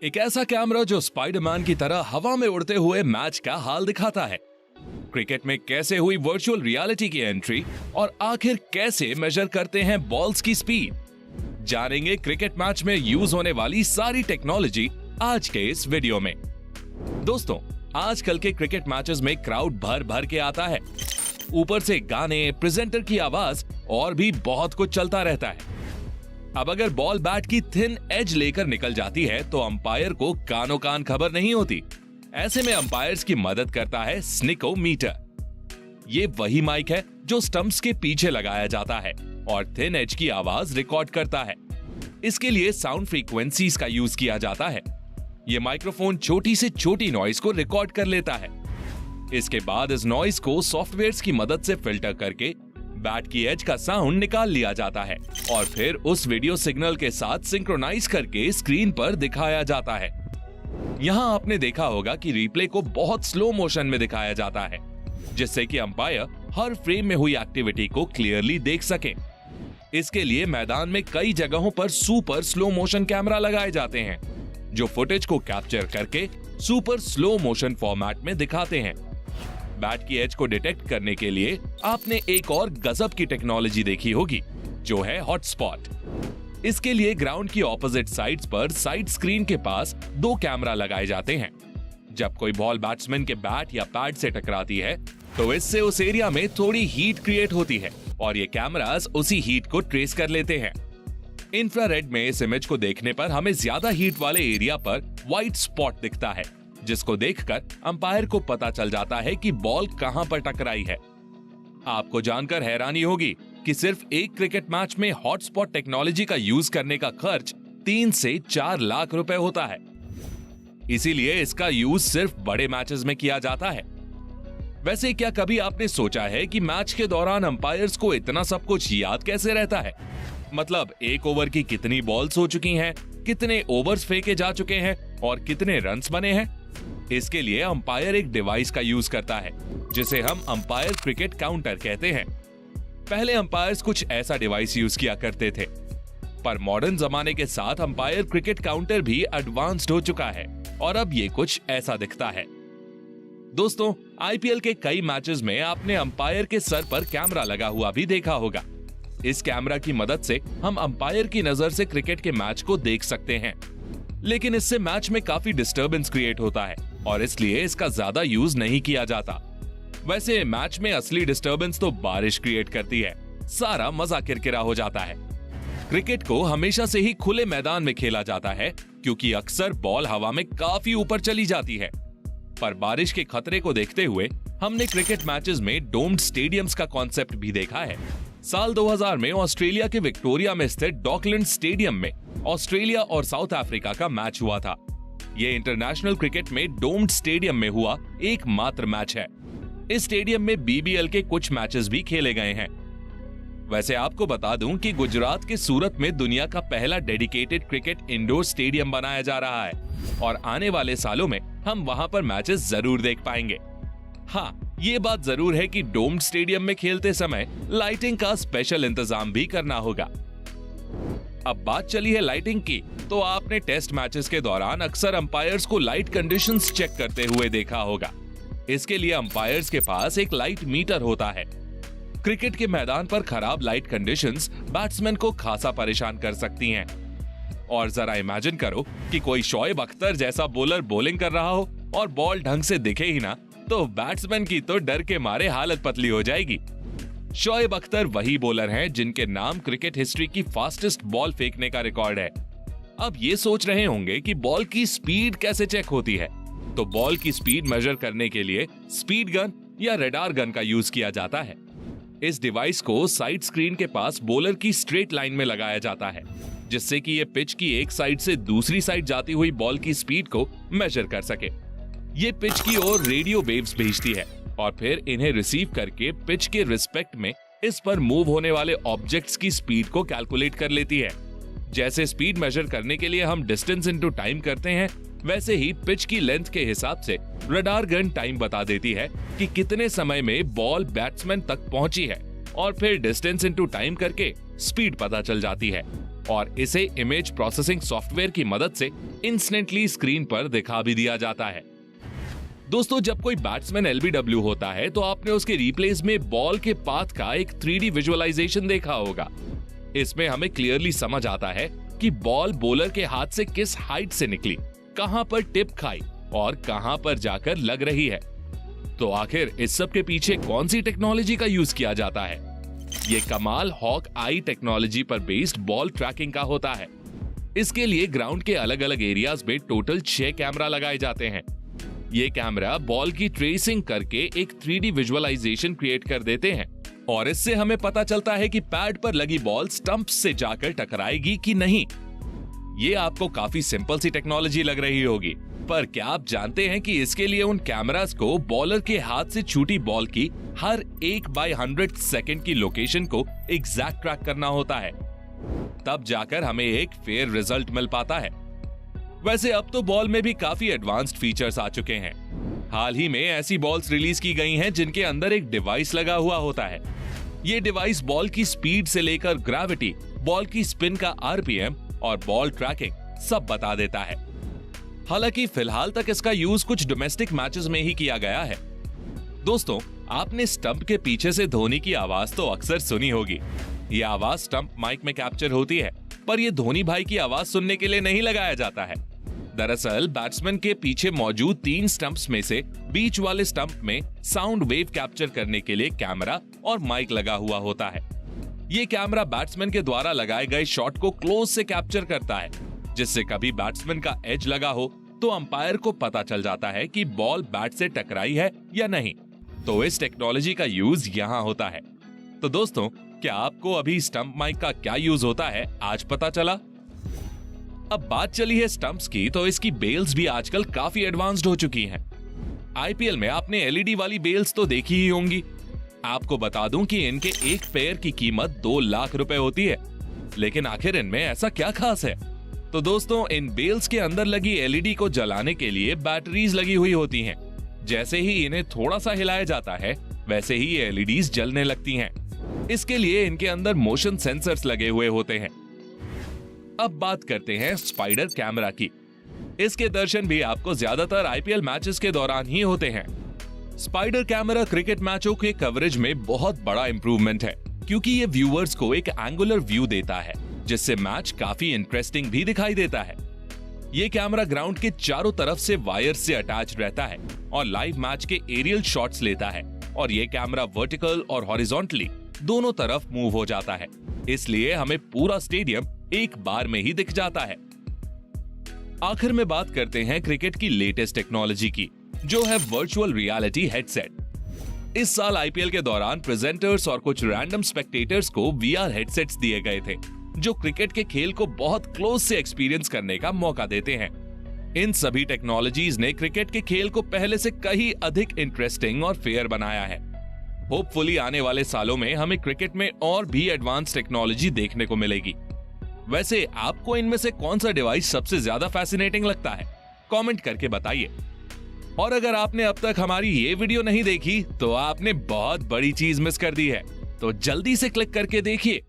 एक ऐसा कैमरा जो स्पाइडरमैन की तरह हवा में उड़ते हुए मैच का हाल दिखाता है। क्रिकेट में कैसे हुई वर्चुअल रियलिटी की एंट्री और आखिर कैसे मेजर करते हैं बॉल्स की स्पीड, जानेंगे क्रिकेट मैच में यूज होने वाली सारी टेक्नोलॉजी आज के इस वीडियो में। दोस्तों, आजकल के क्रिकेट मैचेस में क्राउड भर भर के आता है। ऊपर से गाने, प्रेजेंटर की आवाज और भी बहुत कुछ चलता रहता है। अब अगर बॉल बैट की थिन एज लेकर निकल जाती है तो अंपायर को कानो कान खबर नहीं होती। ऐसे में अंपायर्स की मदद करता है स्निकोमीटर। ये वही माइक है जो स्टंप्स के पीछे लगाया जाता है और थिन एज की आवाज रिकॉर्ड करता है। इसके लिए साउंड फ्रीक्वेंसीज का यूज किया जाता है। ये माइक्रोफोन छोटी से छोटी नॉइज को रिकॉर्ड कर लेता है। इसके बाद इस नॉइज को सॉफ्टवेयर की मदद से फिल्टर करके बैट की एज का साउंड निकाल लिया जाता है और फिर उस वीडियो सिग्नल के साथ सिंक्रोनाइज करके स्क्रीन पर दिखाया जाता है। यहाँ आपने देखा होगा कि रिप्ले को बहुत स्लो मोशन में दिखाया जाता है, जिससे कि अंपायर हर फ्रेम में हुई एक्टिविटी को क्लियरली देख सके। इसके लिए मैदान में कई जगहों पर सुपर स्लो मोशन कैमरा लगाए जाते हैं, जो फुटेज को कैप्चर करके सुपर स्लो मोशन फॉर्मेट में दिखाते हैं। बैट की एज को डिटेक्ट करने के लिए आपने एक और गजब की टेक्नोलॉजी देखी होगी, जो है हॉटस्पॉट। इसके लिए ग्राउंड की ऑपोजिट साइड्स पर साइड स्क्रीन के पास 2 कैमरा लगाए जाते हैं। जब कोई बॉल बैट्समैन के बैट या पैड से टकराती है तो इससे उस एरिया में थोड़ी हीट क्रिएट होती है और ये कैमरास उसी हीट को ट्रेस कर लेते हैं। इंफ्रारेड में इस इमेज को देखने पर हमें ज्यादा हीट वाले एरिया पर व्हाइट स्पॉट दिखता है, जिसको देखकर अंपायर को पता चल जाता है कि बॉल कहां पर टकराई है। आपको जानकर हैरानी होगी कि सिर्फ एक क्रिकेट मैच में हॉटस्पॉट टेक्नोलॉजी का यूज करने का खर्च 3 से 4 लाख रुपए होता है। इसीलिए इसका यूज सिर्फ बड़े मैचेस में किया जाता है। वैसे क्या कभी आपने सोचा है कि मैच के दौरान अंपायर्स को इतना सब कुछ याद कैसे रहता है? मतलब एक ओवर की कितनी बॉल्स हो चुकी हैं, कितने ओवर्स फेंके जा चुके हैं और कितने रन्स बने हैं? इसके लिए अंपायर एक डिवाइस का यूज करता है, जिसे हम अंपायर क्रिकेट काउंटर कहते हैं। पहले अंपायर्स कुछ ऐसा डिवाइस यूज किया करते थे, पर मॉडर्न जमाने के साथ अंपायर क्रिकेट काउंटर भी एडवांस्ड हो चुका है और अब ये कुछ ऐसा दिखता है। दोस्तों, आईपीएल के कई मैचेस में आपने अंपायर के सर पर कैमरा लगा हुआ भी देखा होगा। इस कैमरा की मदद से हम अंपायर की नजर से क्रिकेट के मैच को देख सकते हैं, लेकिन इससे मैच में काफी डिस्टर्बेंस क्रिएट होता है और इसलिए इसका ज्यादा यूज नहीं किया जाता। वैसे मैच में असली डिस्टर्बेंस तो बारिश क्रिएट करती है, सारा मजा किरकिरा हो जाता है। क्रिकेट को हमेशा से ही खुले मैदान में खेला जाता है, क्योंकि अक्सर बॉल हवा में काफी ऊपर चली जाती है। पर बारिश के खतरे को देखते हुए हमने क्रिकेट मैचेस में डोम्ड स्टेडियम्स का कॉन्सेप्ट भी देखा है। साल 2000 में ऑस्ट्रेलिया के विक्टोरिया में स्थित डॉकलैंड स्टेडियम में ऑस्ट्रेलिया और साउथ अफ्रीका का मैच हुआ था। ये इंटरनेशनल क्रिकेट में डोम्ड स्टेडियम में हुआ एकमात्र मैच है। इस स्टेडियम में बीबीएल के कुछ मैचेस भी खेले गए हैं। वैसे आपको बता दूं कि गुजरात के सूरत में दुनिया का पहला डेडिकेटेड क्रिकेट इंडोर स्टेडियम बनाया जा रहा है और आने वाले सालों में हम वहां पर मैचेस जरूर देख पाएंगे। हाँ, ये बात जरूर है कि डोम्ड स्टेडियम में खेलते समय लाइटिंग का स्पेशल इंतजाम भी करना होगा। अब बात चली है लाइटिंग की, तो आपने टेस्ट मैचेस के दौरान अक्सर अंपायर्स को लाइट कंडीशंस चेक करते हुए देखा होगा। इसके लिए अंपायर्स के पास एक लाइट मीटर होता है। क्रिकेट के मैदान पर खराब लाइट कंडीशंस बैट्समैन को खासा परेशान कर सकती हैं। और जरा इमेजिन करो कि कोई शोएब अख्तर जैसा बॉलर बॉलिंग कर रहा हो और बॉल ढंग से दिखे ही ना, तो बैट्समैन की तो डर के मारे हालत पतली हो जाएगी। शोएब अख्तर वही बॉलर हैं जिनके नाम क्रिकेट हिस्ट्री की फास्टेस्ट बॉल फेंकने का रिकॉर्ड है। अब ये सोच रहे होंगे कि बॉल की स्पीड कैसे चेक होती है, तो बॉल की स्पीड मेजर करने के लिए स्पीड गन या रडार गन का यूज किया जाता है। इस डिवाइस को साइड स्क्रीन के पास बॉलर की स्ट्रेट लाइन में लगाया जाता है, जिससे कि ये पिच की एक साइड से दूसरी साइड जाती हुई बॉल की स्पीड को मेजर कर सके। ये पिच की ओर रेडियो वेव्स भेजती है और फिर इन्हें रिसीव करके पिच के रिस्पेक्ट में इस पर मूव होने वाले ऑब्जेक्ट्स की स्पीड को कैलकुलेट कर लेती है। जैसे स्पीड मेजर करने के लिए हम डिस्टेंस इनटू टाइम करते हैं, वैसे ही पिच की लेंथ के हिसाब से रडार गन टाइम बता देती है कि कितने समय में बॉल बैट्समैन तक पहुंची है और फिर डिस्टेंस इनटू टाइम करके स्पीड पता चल जाती है। और इसे इमेज प्रोसेसिंग सॉफ्टवेयर की मदद से इंस्टेंटली स्क्रीन पर दिखा भी दिया जाता है। दोस्तों, जब कोई बैट्समैन एलबीडब्ल्यू होता है तो आपने उसके रिप्लेस में बॉल के पाथ का एक 3D विजुअलाइजेशन देखा होगा। इसमें हमें क्लियरली समझ आता है कि बॉल बॉलर के हाथ से किस हाइट से निकली, कहां पर टिप खाई और कहां पर जाकर लग रही है। तो आखिर इस सब के पीछे कौन सी टेक्नोलॉजी का यूज किया जाता है? ये कमाल हॉक आई टेक्नोलॉजी पर बेस्ड बॉल ट्रैकिंग का होता है। इसके लिए ग्राउंड के अलग अलग एरियाज में टोटल 6 कैमरा लगाए जाते हैं। ये कैमरा बॉल की ट्रेसिंग करके एक 3D विजुअलाइजेशन क्रिएट कर देते हैं और इससे हमें पता चलता है कि पैड पर लगी बॉल स्टंप से जाकर टकराएगी कि नहीं। ये आपको काफी सिंपल सी टेक्नोलॉजी लग रही होगी, पर क्या आप जानते हैं कि इसके लिए उन कैमरास को बॉलर के हाथ से छूटी बॉल की हर 1/100 सेकंड की लोकेशन को एग्जैक्ट ट्रैक करना होता है, तब जाकर हमें एक फेयर रिजल्ट मिल पाता है। वैसे अब तो बॉल में भी काफी एडवांस्ड फीचर्स आ चुके हैं। हाल ही में ऐसी बॉल्स रिलीज की गई हैं जिनके अंदर एक डिवाइस लगा हुआ होता है। ये डिवाइस बॉल की स्पीड से लेकर ग्रेविटी, बॉल की स्पिन का आरपीएम और बॉल ट्रैकिंग सब बता देता है। हालांकि फिलहाल तक इसका यूज कुछ डोमेस्टिक मैचेस में ही किया गया है। दोस्तों, आपने स्टंप के पीछे से धोनी की आवाज तो अक्सर सुनी होगी। ये आवाज स्टंप माइक में कैप्चर होती है, पर यह धोनी भाई की आवाज सुनने के लिए नहीं लगाया जाता है। दरअसल बैट्समैन के पीछे मौजूद 3 स्टंप्स में से बीच वाले स्टंप में साउंड वेव कैप्चर करने के लिए कैमरा और माइक लगा हुआ होता है। ये कैमरा बैट्समैन के द्वारा लगाए गए शॉट को क्लोज से कैप्चर करता है, जिससे कभी बैट्समैन का एज लगा हो तो अंपायर को पता चल जाता है कि बॉल बैट से टकराई है या नहीं। तो इस टेक्नोलॉजी का यूज यहाँ होता है। तो दोस्तों, क्या आपको अभी स्टंप माइक का क्या यूज होता है आज पता चला? अब बात चली है स्टंप्स की, तो इसकी बेल्स भी आजकल काफी एडवांस्ड हो चुकी हैं। आईपीएल में आपने एलईडी वाली बेल्स तो देखी ही होंगी। आपको बता दूं कि इनके एक पेयर की कीमत 2 लाख रुपए होती है। लेकिन आखिर इनमें ऐसा क्या खास है? तो दोस्तों, इन बेल्स के अंदर लगी एलईडी को जलाने के लिए बैटरीज लगी हुई होती हैं। जैसे ही इन्हें थोड़ा सा हिलाया जाता है, वैसे ही ये एलईडीज जलने लगती हैं। इसके लिए इनके अंदर मोशन सेंसर्स लगे हुए होते हैं। अब बात करते हैं स्पाइडर कैमरा की। इसके दर्शन भी आपको ज्यादातर आईपीएल मैचेस के दौरान ही होते हैं। स्पाइडर कैमरा क्रिकेट मैचों के कवरेज में बहुत बड़ा इंप्रूवमेंट है, क्योंकि ये व्यूअर्स को एक एंगुलर व्यू देता है, जिससे मैच काफी इंटरेस्टिंग भी दिखाई देता है। ये कैमरा ग्राउंड के चारों तरफ से वायर से अटैच रहता है और लाइव मैच के एरियल शॉट्स लेता है, और ये कैमरा वर्टिकल और हॉरिजॉन्टली दोनों तरफ मूव हो जाता है। इसलिए हमें पूरा स्टेडियम एक बार में ही दिख जाता है। आखिर में बात करते हैं क्रिकेट की लेटेस्ट टेक्नोलॉजी की, जो है वर्चुअल रियलिटी हेडसेट। इस साल आईपीएल के दौरान प्रेजेंटर्स और कुछ रैंडम स्पेक्टेटर्स को वीआर हेडसेट्स दिए गए थे, जो क्रिकेट के खेल को बहुत क्लोज से एक्सपीरियंस करने का मौका देते हैं। इन सभी टेक्नोलॉजीज ने क्रिकेट के खेल को पहले से कहीं अधिक इंटरेस्टिंग और फेयर बनाया है। होपफुली आने वाले सालों में हमें क्रिकेट में और भी एडवांस टेक्नोलॉजी देखने को मिलेगी। वैसे आपको इनमें से कौन सा डिवाइस सबसे ज्यादा फैसिनेटिंग लगता है? कमेंट करके बताइए। और अगर आपने अब तक हमारी ये वीडियो नहीं देखी तो आपने बहुत बड़ी चीज मिस कर दी है, तो जल्दी से क्लिक करके देखिए